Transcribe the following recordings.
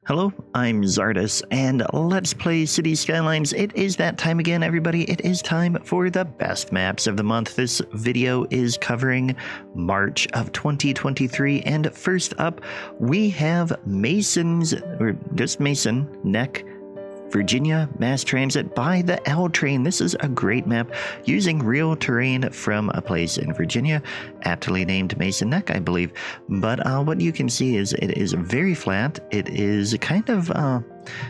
Hello, I'm Czardus, and let's play City Skylines. It is that time again, everybody. It is time for the best maps of the month. This video is covering March of 2023, and first up, we have Mason's, or just Mason, Neck, Virginia Mass Transit by the L train. This is a great map using real terrain from a place in Virginia, aptly named Mason Neck, I believe. But what you can see is it is very flat. It is kind of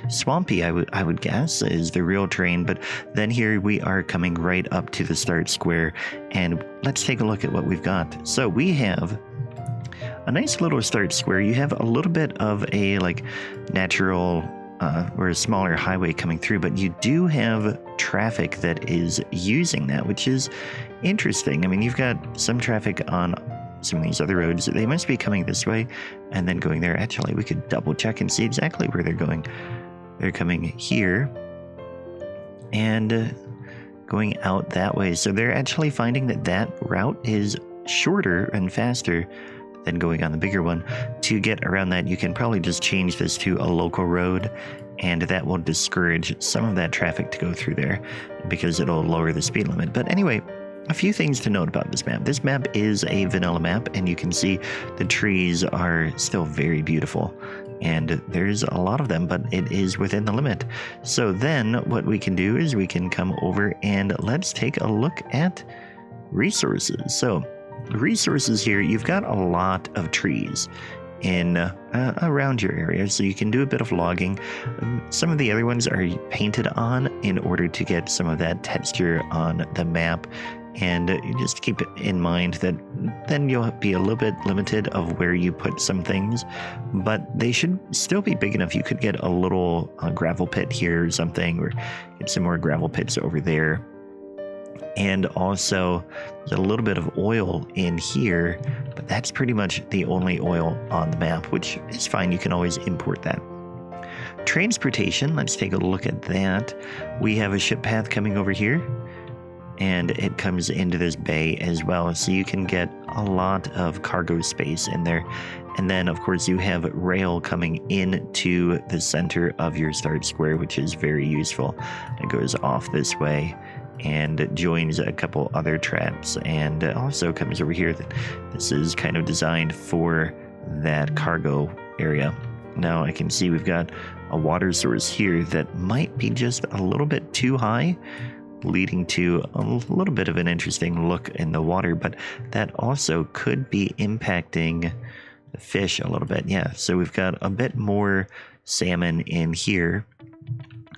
swampy, I would guess, is the real terrain. But then here we are coming right up to the start square, and let's take a look at what we've got. So we have a nice little start square. You have a little bit of a natural or a smaller highway coming through, but you do have traffic that is using that, which is interesting. I mean, you've got some traffic on some of these other roads. They must be coming this way and then going there. Actually, we could double check and see exactly where they're going. They're coming here and going out that way. So they're actually finding that that route is shorter and faster than going on the bigger one. To get around that, you can probably just change this to a local road, and that will discourage some of that traffic to go through there because it'll lower the speed limit. But anyway, a few things to note about this map. This map is a vanilla map, and you can see the trees are still very beautiful, and there's a lot of them, but it is within the limit. So then what we can do is we can come over and let's take a look at resources. So resources here, you've got a lot of trees in around your area, so you can do a bit of logging. Some of the other ones are painted on in order to get some of that texture on the map, and you just keep it in mind that then you'll be a little bit limited of where you put some things, but they should still be big enough. You could get a little gravel pit here or something, or get some more gravel pits over there. And also there's a little bit of oil in here, but that's pretty much the only oil on the map, which is fine. You can always import that. Transportation, let's take a look at that. We have a ship path coming over here, and it comes into this bay as well, so you can get a lot of cargo space in there. And then of course you have rail coming into the center of your start square, which is very useful. It goes off this way and joins a couple other tracks, and also comes over here. This is kind of designed for that cargo area. Now I can see we've got a water source here that might be just a little bit too high, leading to a little bit of an interesting look in the water, but that also could be impacting the fish a little bit. Yeah, so we've got a bit more salmon in here,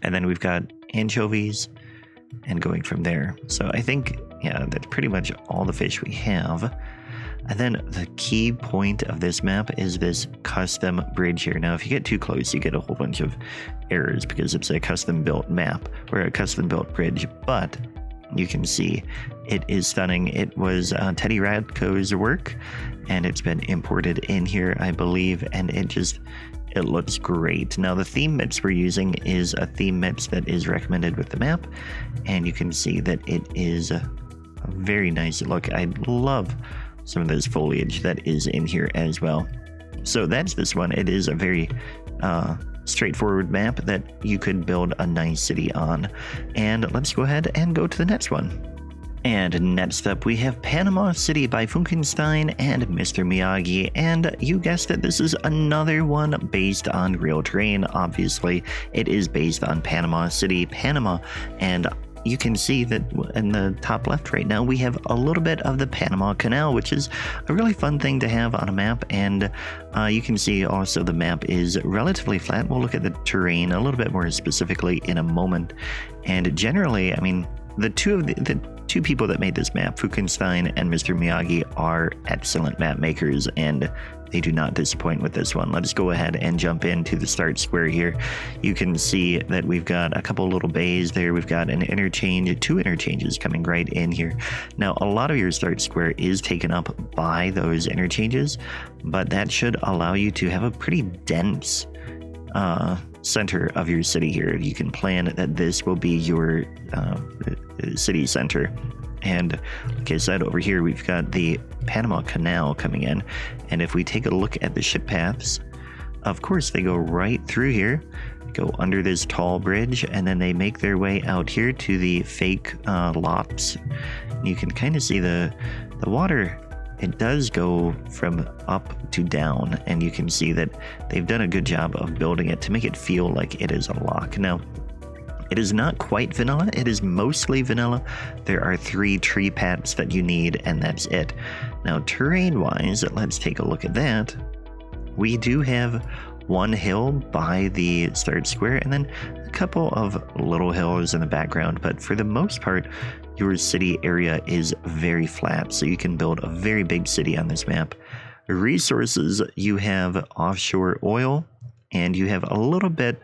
and then we've got anchovies, and going from there. So I think, yeah, that's pretty much all the fish we have. And then the key point of this map is this custom bridge here. Now, if you get too close, you get a whole bunch of errors because it's a custom built map or a custom built bridge, but you can see it is stunning. It was Teddy Radko's work, and it's been imported in here, I believe, and it looks great. Now, the theme mix we're using is a theme mix that is recommended with the map, and you can see that it is a very nice look. I love some of this foliage that is in here as well. So that's this one. It is a very straightforward map that you could build a nice city on. And let's go ahead and go to the next one. And next up, we have Panama City by Funkenstein and Mr. Miyagi. And you guessed it, this is another one based on real terrain. Obviously, it is based on Panama City, Panama. And you can see that in the top left right now, we have a little bit of the Panama Canal, which is a really fun thing to have on a map. And you can see also the map is relatively flat. We'll look at the terrain a little bit more specifically in a moment. And generally, I mean, the two people that made this map, Funkenstein and Mr. Miyagi, are excellent map makers, and they do not disappoint with this one. Let's go ahead and jump into the start square here. You can see that we've got a couple little bays there. We've got an interchange, two interchanges coming right in here. Now, a lot of your start square is taken up by those interchanges, but that should allow you to have a pretty dense center of your city here. You can plan that this will be your city center. And like I said, over here we've got the Panama Canal coming in, and if we take a look at the ship paths, of course, they go right through here, go under this tall bridge, and then they make their way out here to the fake lots. You can kind of see the water. It does go from up to down, and you can see that they've done a good job of building it to make it feel like it is a lock. Now, it is not quite vanilla. It is mostly vanilla. There are 3 tree paths that you need, and that's it. Now, terrain-wise, let's take a look at that. We do have one hill by the start square, and then a couple of little hills in the background, but for the most part, your city area is very flat, so you can build a very big city on this map. Resources, you have offshore oil, and you have a little bit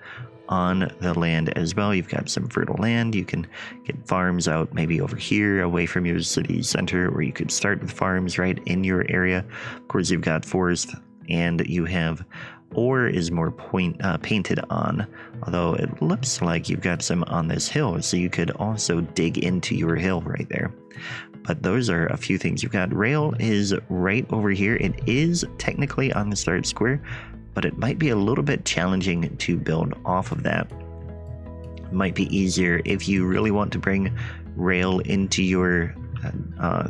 on the land as well. You've got some fertile land. You can get farms out maybe over here away from your city center, or you could start with farms right in your area. Of course, you've got forest, and you have ore is more painted on, although it looks like you've got some on this hill, so you could also dig into your hill right there. But those are a few things. You've got rail is right over here. It is technically on the start square, but it might be a little bit challenging to build off of that. It might be easier if you really want to bring rail into your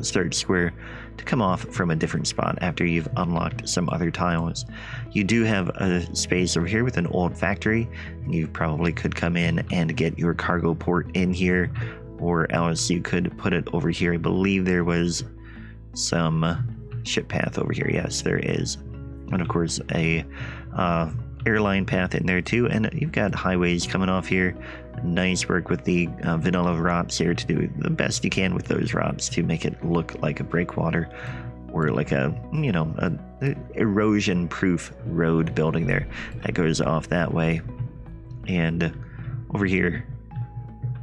start square to come off from a different spot after you've unlocked some other tiles. You do have a space over here with an old factory, and you probably could come in and get your cargo port in here, or else you could put it over here. I believe there was some ship path over here. Yes, there is. And of course a airline path in there too, and you've got highways coming off here. Nice work with the vanilla rots here to do the best you can with those rots to make it look like a breakwater, or like a erosion proof road building there that goes off that way. And over here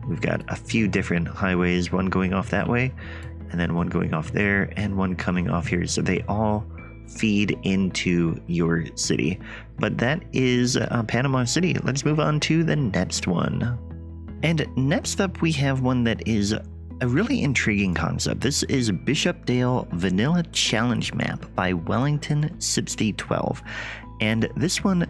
we've got a few different highways, one going off that way, and then one going off there, and one coming off here, so they all feed into your city. But that is Panama City. Let's move on to the next one. And next up, we have one that is a really intriguing concept. This is Bishopdale Vanilla Challenge Map by Wellington 6012. And this one,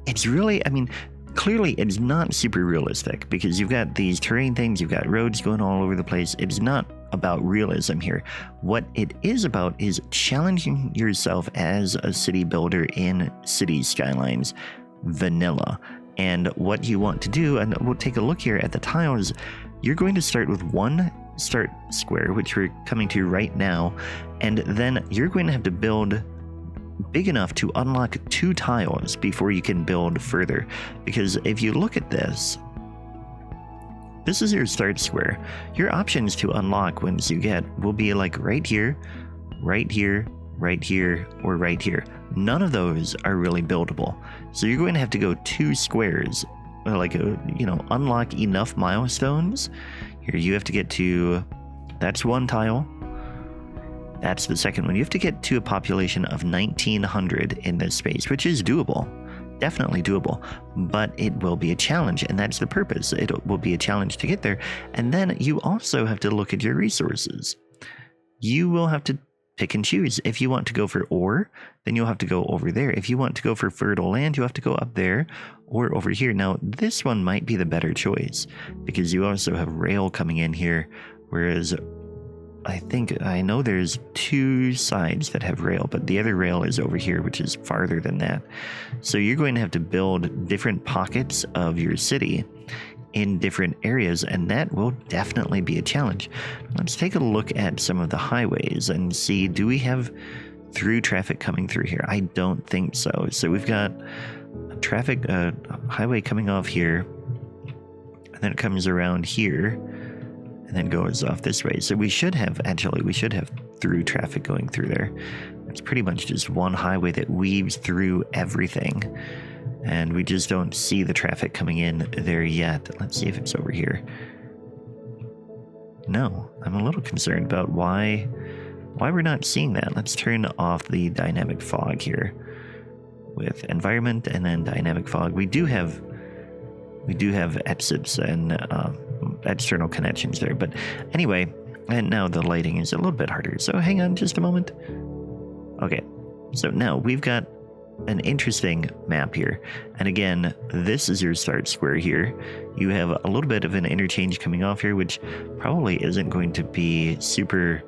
it's really, I mean, clearly it's not super realistic, because you've got these terrain things, you've got roads going all over the place. It's not about realism here. What it is about is challenging yourself as a city builder in City Skylines Vanilla. And what you want to do, and we'll take a look here at the tiles, you're going to start with one start square, which we're coming to right now, and then you're going to have to build big enough to unlock 2 tiles before you can build further. Because if you look at this, this is your start square. Your options to unlock once you get will be like right here, right here, right here, or right here. None of those are really buildable. So you're going to have to go 2 squares, like, unlock enough milestones. Here you have to get to, that's 1 tile. That's the second one. You have to get to a population of 1900 in this space, which is doable. Definitely doable, but it will be a challenge, and that's the purpose. It will be a challenge to get there. And then you also have to look at your resources. You will have to pick and choose. If you want to go for ore, then you'll have to go over there. If you want to go for fertile land, you have to go up there or over here. Now, this one might be the better choice, because you also have rail coming in here, whereas I know there's 2 sides that have rail, but the other rail is over here, which is farther than that. So you're going to have to build different pockets of your city in different areas, and that will definitely be a challenge. Let's take a look at some of the highways and see, do we have through traffic coming through here? I don't think so. So we've got a highway coming off here, and then it comes around here, and then goes off this way. So we should have through traffic going through there. It's pretty much just one highway that weaves through everything, and we just don't see the traffic coming in there yet. Let's see if it's over here. No, I'm a little concerned about why we're not seeing that. Let's turn off the dynamic fog here with environment and then dynamic fog. We do have exits and external connections there, but anyway, and now the lighting is a little bit harder, so hang on just a moment. Okay, so now we've got an interesting map here. And again, this is your start square here. You have a little bit of an interchange coming off here, which probably isn't going to be super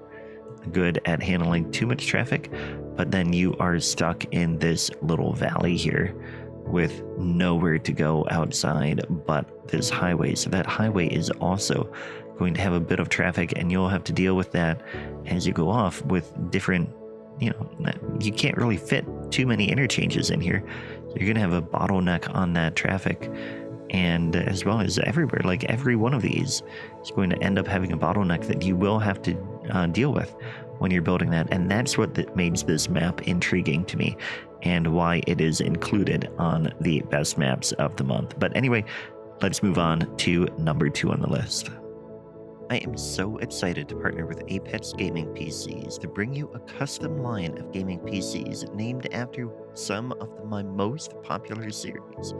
good at handling too much traffic, but then you are stuck in this little valley here with nowhere to go outside but this highway. So that highway is also going to have a bit of traffic, and you'll have to deal with that as you go off with different, you can't really fit too many interchanges in here. You're going to have a bottleneck on that traffic, and as well as everywhere, like every one of these is going to end up having a bottleneck that you will have to deal with when you're building that. And that's what makes this map intriguing to me and why it is included on the best maps of the month. But anyway, let's move on to number 2 on the list. I am so excited to partner with Apex Gaming PCs to bring you a custom line of gaming PCs named after some of my most popular series.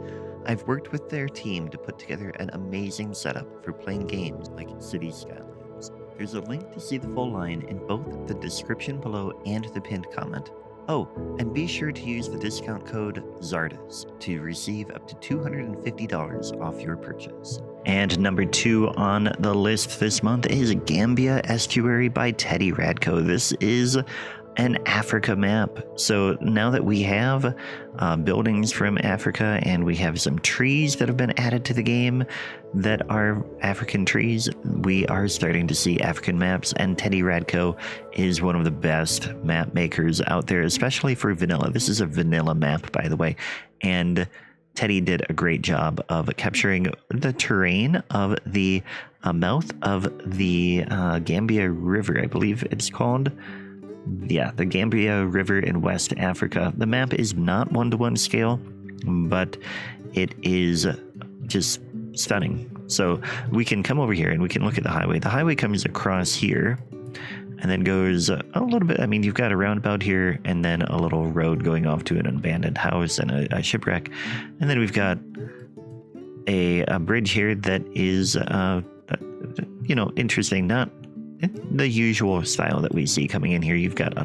I've worked with their team to put together an amazing setup for playing games like City Skylines. There's a link to see the full line in both the description below and the pinned comment. Oh, and be sure to use the discount code Czardus to receive up to $250 off your purchase. And number 2 on the list this month is Gambia Estuary by Teddy Radko. This is an Africa map. So now that we have buildings from Africa and we have some trees that have been added to the game that are African trees, we are starting to see African maps, and Teddy Radko is one of the best map makers out there, especially for vanilla. This is a vanilla map, by the way, and Teddy did a great job of capturing the terrain of the mouth of the Gambia River, I believe it's called. Yeah, the Gambia River in West Africa. The map is not 1-to-1 scale, but it is just stunning. So we can come over here and we can look at the highway. The highway comes across here and then goes a little bit. I mean, you've got a roundabout here and then a little road going off to an abandoned house and a shipwreck. And then we've got a bridge here that is, interesting. Not the usual style that we see coming in here. You've got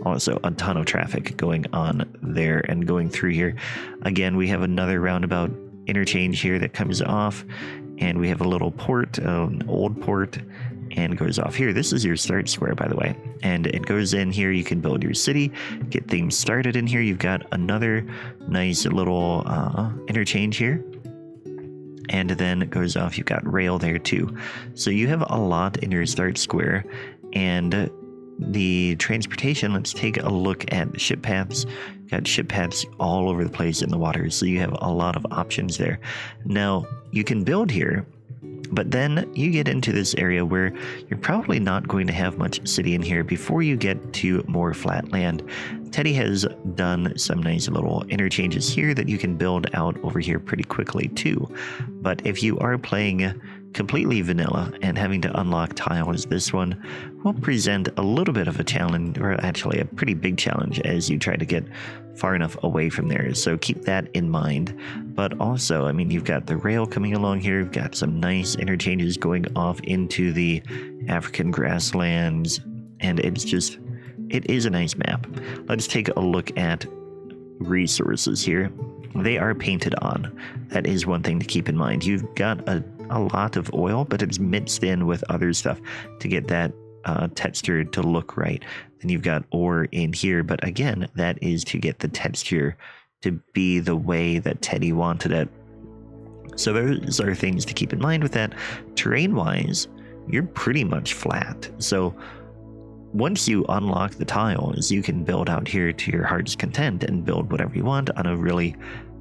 also a ton of traffic going on there and going through here. Again, we have another roundabout interchange here that comes off, and we have a little port, an old port, and goes off here. This is your start square, by the way, and it goes in here. You can build your city, get things started in here. You've got another nice little interchange here, and then it goes off. You've got rail there too. So you have a lot in your start square. And the transportation, let's take a look at the ship paths. You've got ship paths all over the place in the water, so you have a lot of options there. Now, you can build here, but then you get into this area where you're probably not going to have much city in here before you get to more flat land. Teddy has done some nice little interchanges here that you can build out over here pretty quickly too. But if you are playing completely vanilla and having to unlock tiles, this one will present a little bit of a challenge, or actually a pretty big challenge, as you try to get far enough away from there. So keep that in mind. But also, I mean, you've got the rail coming along here. You've got some nice interchanges going off into the African grasslands, and it is a nice map. Let's take a look at resources here. They are painted on. That is one thing to keep in mind. You've got a lot of oil, but it's mixed in with other stuff to get that texture to look right. Then you've got ore in here, but again, that is to get the texture to be the way that Teddy wanted it. So those are things to keep in mind with that. Terrain-wise, you're pretty much flat. So once you unlock the tiles, you can build out here to your heart's content and build whatever you want on a really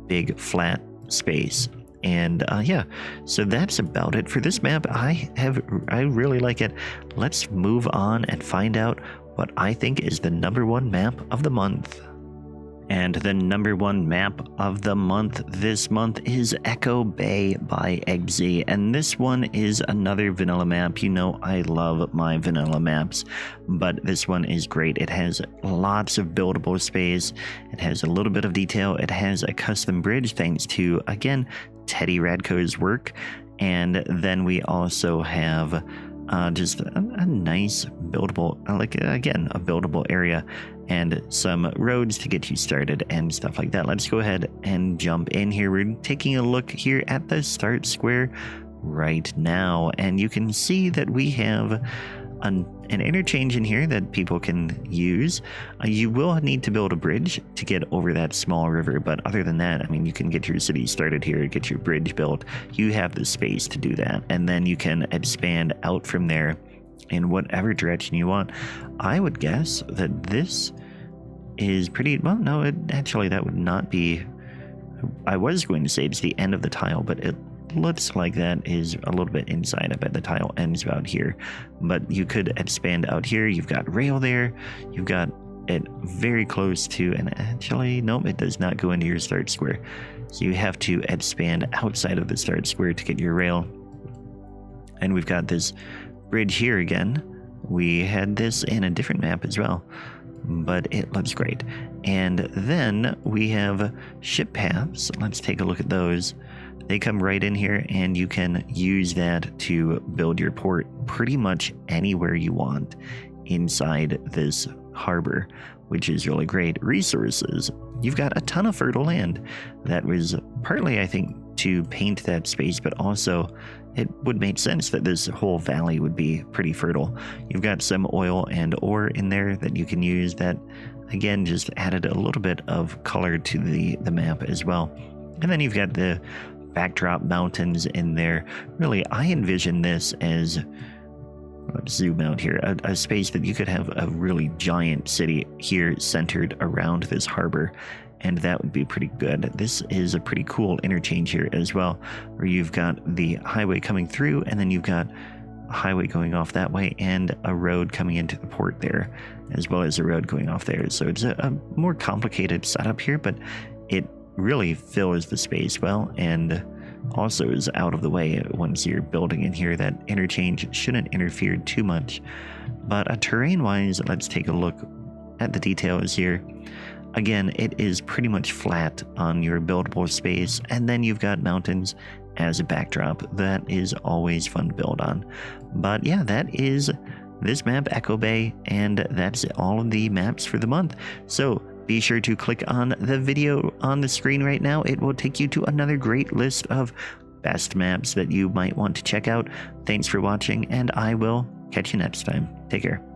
big flat space. And yeah, so that's about it for this map. I really like it. Let's move on and find out what I think is the #1 map of the month. And the #1 map of the month this month is Echo Bay by Eggsy. And this one is another vanilla map. You know, I love my vanilla maps, but this one is great. It has lots of buildable space. It has a little bit of detail. It has a custom bridge thanks to, again, Teddy Radko's work. And then we also have just a nice buildable, like, again, a buildable area. and some roads to get you started and stuff like that. Let's go ahead and jump in here. We're taking a look here at the start square right now, and you can see that we have an interchange in here that people can use. You will need to build a bridge to get over that small river, but other than that, I mean, you can get your city started here, get your bridge built. You have the space to do that, and then you can expand out from there in whatever direction you want. I would guess that this is pretty, well, no, actually that would not be, I was going to say it's the end of the tile, but it looks like that is a little bit inside. I bet the tile ends about here, but you could expand out here. You've got rail there, you've got it very close to, and actually, nope, it does not go into your start square. So you have to expand outside of the start square to get your rail. And we've got this bridge here again. We had this in a different map as well, but it looks great. And then we have ship paths. Let's take a look at those. They come right in here, and you can use that to build your port pretty much anywhere you want inside this harbor, which is really great. Resources. You've got a ton of fertile land. That was partly, I think, to paint that space, but also it would make sense that this whole valley would be pretty fertile. You've got some oil and ore in there that you can use that, again, just added a little bit of color to the map as well. And then you've got the backdrop mountains in there. Really, I envision this as, let's zoom out here, a space that you could have a really giant city here centered around this harbor, and that would be pretty good. This is a pretty cool interchange here as well, where you've got the highway coming through, and then you've got a highway going off that way and a road coming into the port there, as well as a road going off there. So it's a more complicated setup here, but it really fills the space well, and also is out of the way once you're building in here. That interchange shouldn't interfere too much. But terrain wise, let's take a look at the details here. Again, it is pretty much flat on your buildable space, and then you've got mountains as a backdrop. That is always fun to build on. But yeah, that is this map, Echo Bay, and that's all of the maps for the month. So be sure to click on the video on the screen right now. It will take you to another great list of best maps that you might want to check out. Thanks for watching, and I will catch you next time. Take care.